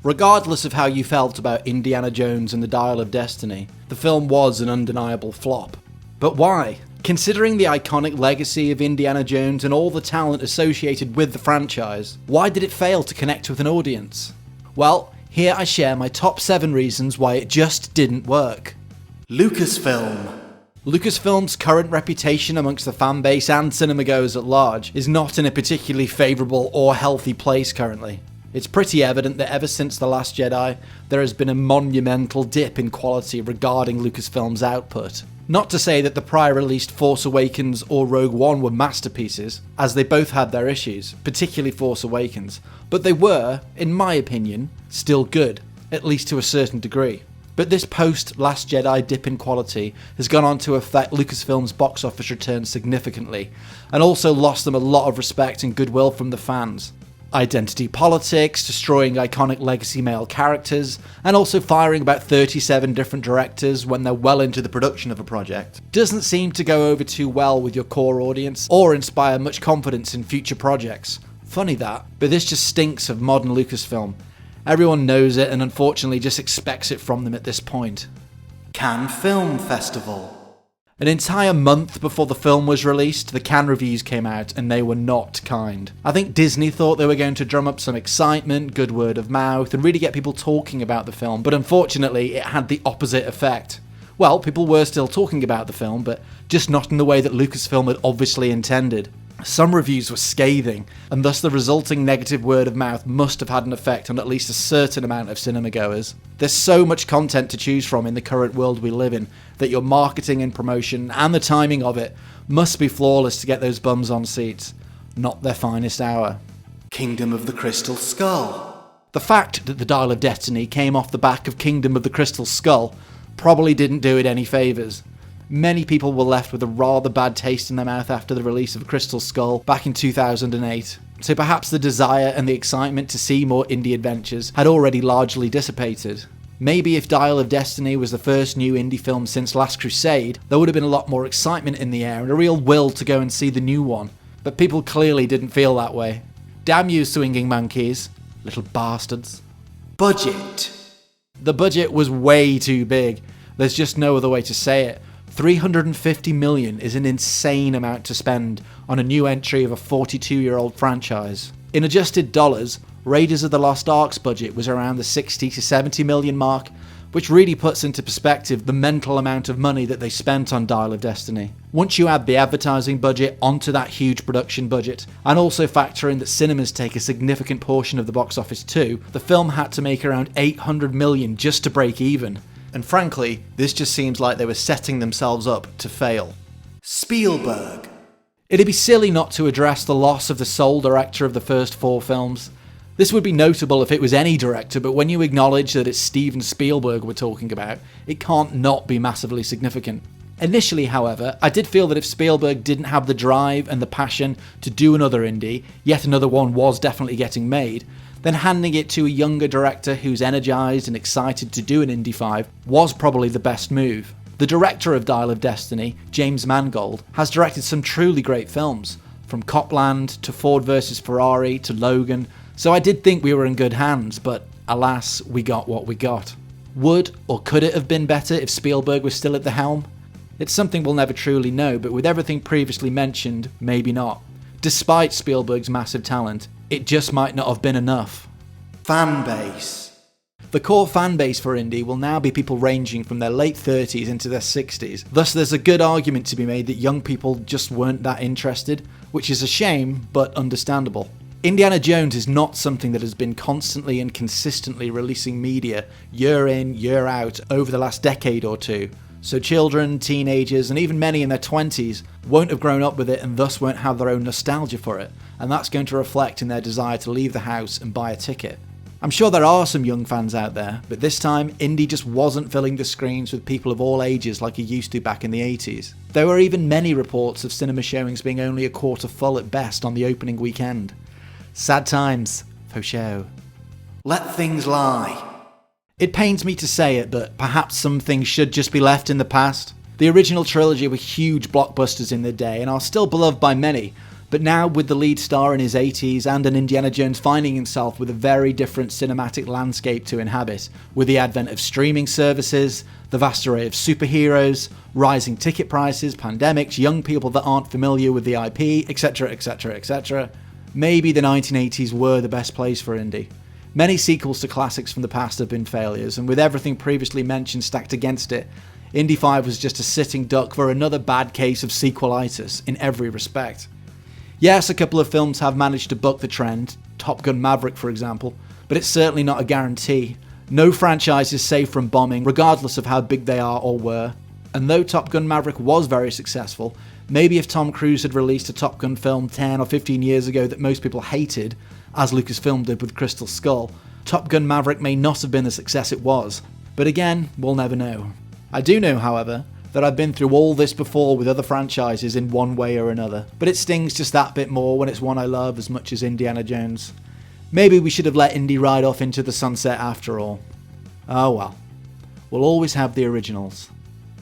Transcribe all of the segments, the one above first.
Regardless of how you felt about Indiana Jones and the Dial of Destiny, the film was an undeniable flop. But why? Considering the iconic legacy of Indiana Jones and all the talent associated with the franchise, why did it fail to connect with an audience? Well, here I share my top 7 reasons why it just didn't work. Lucasfilm. Lucasfilm's current reputation amongst the fanbase and cinemagoers at large is not in a particularly favourable or healthy place currently. It's pretty evident that ever since The Last Jedi, there has been a monumental dip in quality regarding Lucasfilm's output. Not to say that the prior released Force Awakens or Rogue One were masterpieces, as they both had their issues, particularly Force Awakens, but they were, in my opinion, still good, at least to a certain degree. But this post-Last Jedi dip in quality has gone on to affect Lucasfilm's box office returns significantly, and also lost them a lot of respect and goodwill from the fans. Identity politics, destroying iconic legacy male characters, and also firing about 37 different directors when they're well into the production of a project, doesn't seem to go over too well with your core audience, or inspire much confidence in future projects. Funny that, but this just stinks of modern Lucasfilm. Everyone knows it and unfortunately just expects it from them at this point. Cannes Film Festival. An entire month before the film was released, the Cannes reviews came out and they were not kind. I think Disney thought they were going to drum up some excitement, good word of mouth, and really get people talking about the film, but unfortunately it had the opposite effect. Well, people were still talking about the film, but just not in the way that Lucasfilm had obviously intended. Some reviews were scathing, and thus the resulting negative word of mouth must have had an effect on at least a certain amount of cinemagoers. There's so much content to choose from in the current world we live in, that your marketing and promotion, and the timing of it, must be flawless to get those bums on seats. Not their finest hour. Kingdom of the Crystal Skull. The fact that the Dial of Destiny came off the back of Kingdom of the Crystal Skull probably didn't do it any favours. Many people were left with a rather bad taste in their mouth after the release of Crystal Skull back in 2008, so perhaps the desire and the excitement to see more indie adventures had already largely dissipated. Maybe if Dial of Destiny was the first new indie film since Last Crusade, there would have been a lot more excitement in the air and a real will to go and see the new one, but people clearly didn't feel that way. Damn you, swinging monkeys, little bastards. Budget. The budget was way too big, there's just no other way to say it. $350 million is an insane amount to spend on a new entry of a 42-year-old franchise. In adjusted dollars, Raiders of the Lost Ark's budget was around the 60 to 70 million mark, which really puts into perspective the mental amount of money that they spent on Dial of Destiny. Once you add the advertising budget onto that huge production budget, and also factor in that cinemas take a significant portion of the box office too, the film had to make around $800 million just to break even. And frankly, this just seems like they were setting themselves up to fail. Spielberg. It'd be silly not to address the loss of the sole director of the first 4 films. This would be notable if it was any director, but when you acknowledge that it's Steven Spielberg we're talking about, it can't not be massively significant. Initially, however, I did feel that if Spielberg didn't have the drive and the passion to do another indie, yet another one was definitely getting made, then handing it to a younger director who's energised and excited to do an Indy 5 was probably the best move. The director of Dial of Destiny, James Mangold, has directed some truly great films, from Copland to Ford vs Ferrari to Logan, so I did think we were in good hands, but alas, we got what we got. Would or could it have been better if Spielberg was still at the helm? It's something we'll never truly know, but with everything previously mentioned, maybe not. Despite Spielberg's massive talent, it just might not have been enough. Fan base. The core fan base for indie will now be people ranging from their late 30s into their 60s, thus there's a good argument to be made that young people just weren't that interested, which is a shame, but understandable. Indiana Jones is not something that has been constantly and consistently releasing media year in, year out over the last decade or two, so children, teenagers, and even many in their 20s won't have grown up with it and thus won't have their own nostalgia for it, and that's going to reflect in their desire to leave the house and buy a ticket. I'm sure there are some young fans out there, but this time, indie just wasn't filling the screens with people of all ages like it used to back in the 80s. There were even many reports of cinema showings being only a quarter full at best on the opening weekend. Sad times, for show. Let things lie. It pains me to say it, but perhaps some things should just be left in the past. The original trilogy were huge blockbusters in their day and are still beloved by many, But now, with the lead star in his 80s and an Indiana Jones finding himself with a very different cinematic landscape to inhabit, with the advent of streaming services, the vast array of superheroes, rising ticket prices, pandemics, young people that aren't familiar with the IP, etc, etc, etc, maybe the 1980s were the best place for indie. Many sequels to classics from the past have been failures, and with everything previously mentioned stacked against it, Indy 5 was just a sitting duck for another bad case of sequelitis in every respect. Yes, a couple of films have managed to buck the trend, Top Gun Maverick for example, but it's certainly not a guarantee. No franchise is safe from bombing, regardless of how big they are or were. And though Top Gun Maverick was very successful, maybe if Tom Cruise had released a Top Gun film 10 or 15 years ago that most people hated, as Lucasfilm did with Crystal Skull, Top Gun Maverick may not have been the success it was. But again, we'll never know. I do know, however, that I've been through all this before with other franchises in one way or another, but it stings just that bit more when it's one I love as much as Indiana Jones. Maybe we should have let Indy ride off into the sunset after all. Oh well. We'll always have the originals.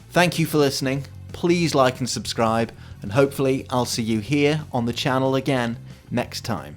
Thank you for listening. Please like and subscribe, and hopefully I'll see you here on the channel again next time.